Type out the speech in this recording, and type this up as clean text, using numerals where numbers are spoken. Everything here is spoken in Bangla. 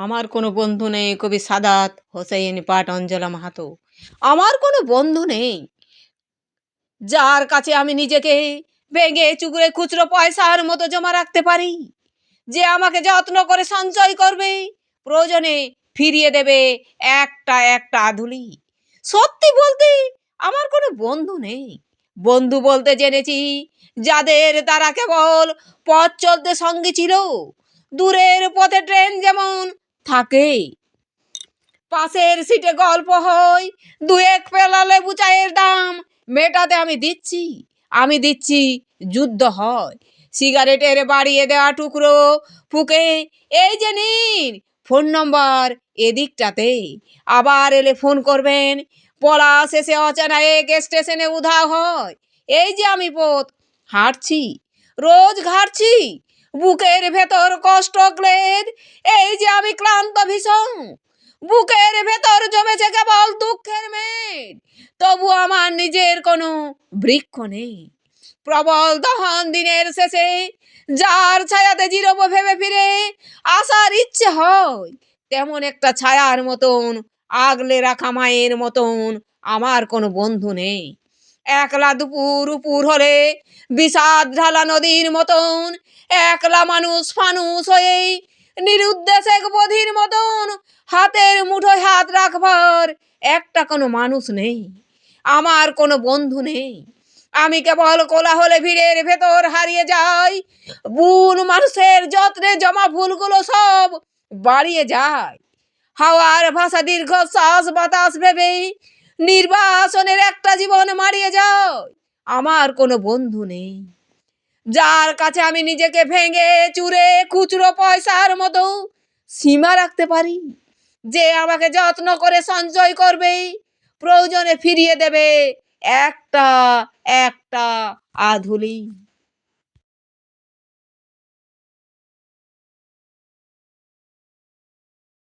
আমার কোনো বন্ধু নেই। কবি সাদাত হোসেন পাট অঞ্জলা মাহাতো। আমার কোনো বন্ধু নেই যার কাছে আমি নিজেকে ভেঙে চুগড়ে খুচরো পয়সার মতো জমা রাখতে পারি, যে আমাকে যত্ন করে সঞ্চয় করবে, প্রয়োজনে ফিরিয়ে দেবে একটা একটা আধুলি। সত্যি বলতে আমার কোনো বন্ধু নেই। বন্ধু বলতে জেনেছি যাদের দ্বারা কেবল পথ চলতে সঙ্গী ছিল। দূরের পথে ট্রেন যেমন থাকে, পাশের সিটে গল্প হয়, দু এক পেলা লেবু চায়ের দাম মেটাতে আমি দিচ্ছি যুদ্ধ হয়। সিগারেটের বাড়িয়ে দেওয়া টুকরো ফুকে এই যে নিন ফোন নম্বর এদিকটাতে, আবার এলে ফোন করবেন। পড়া শেষে অচেনা এক স্টেশনে উধাও হয়। এই যে আমি পথ হাঁটছি, রোজ ঘাটছি, বুকের ভেতর কষ্ট ক্লেদ। এই যে আমি ক্লান্ত ভীষণ, বুকের ভেতর জমেছে কেবল দুঃখের মেঘ। তবু আমার নিজের কোনো বৃক্ষ নেই। প্রবল দহন দিনের শেষে যার ছায়াতে জিরব ভেবে ফিরে আসার ইচ্ছে হয়, তেমন একটা ছায়ার মতন, আগলে রাখা মায়ের মতন আমার কোনো বন্ধু নেই। একলা দুপুর উপুর হলে বিষাদ ঢালা নদীর মতন, একলা মানুষ ফানুষ হয়ে নিরুদ্দেশে বধির মতন হাতের মুঠোয় হাত রাখবার একটা কোনো মানুষ নেই। আমার কোনো বন্ধু নেই। আমি কেবল কোলাহলে ভিড়ের ভেতর হারিয়ে যাই। ভুল মানুষের যত্নে জমা ভুলগুলো সব বাড়িয়ে যায়। হাওয়ার ভাষা দীর্ঘশ্বাস বাতাস ভেবেই নির্বাসনের একটা জীবন মারিয়ে যায়। আমার কোনো বন্ধু নেই যার কাছে আমি নিজেকে ভেঙে চুরে খুচরো পয়সার মতো সীমা রাখতে পারি, যে আমাকে যত্ন করে সঞ্চয় করবে, প্রয়োজনে ফিরিয়ে দেবে একটা একটা আধুলি।